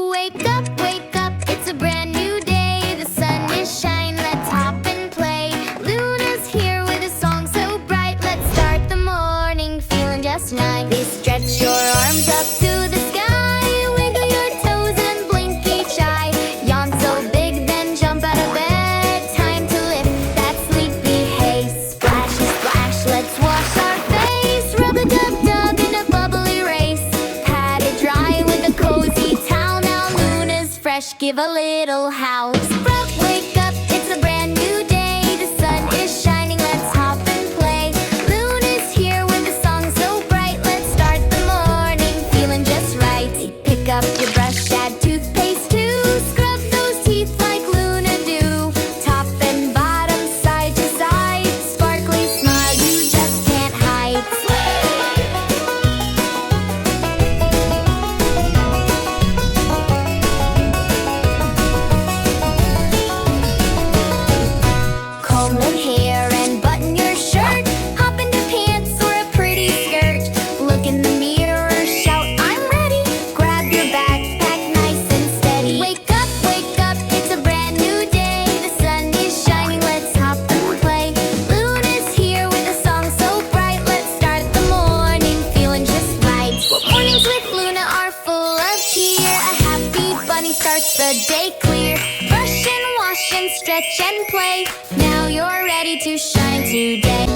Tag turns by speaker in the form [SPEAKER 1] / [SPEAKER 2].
[SPEAKER 1] wake up, it's a brand new day. The sun is shining, let's hop and play. Luna's here with a song so bright. Let's start the morning feeling just nice. Stretch your arms up to the sky. Wiggle your toes and blink each eye. Yawn so big, then jump out of bed. Time to lift that sleepy hay. Splash, splash, let's wash our face. Rub a dub-dub in a bubbly race. Pat it dry with a cozy towel. Now Luna's fresh, give a little howl. Sprout, wake up, it's a brand new day. The sun is shining, let's hop and play. Luna's here with a song so bright. Let's start the morning feeling just right. Pick up your brush, add toothpaste too. Scrub those teeth like Luna do. Top and bottom, side to side. Sparkly smile you just can't hide. Comb the hair and button your shirt. Hop into pants or a pretty skirt. Look in the mirror, shout, I'm ready. Grab your backpack nice and steady. Wake up, it's a brand new day. The sun is shining, let's hop and play. Luna's here with a song so bright. Let's start the morning feeling just right. Mornings with Luna are full of cheer. A happy bunny starts the day clear. Brush and wash and stretch and play. Now you're ready to shine today.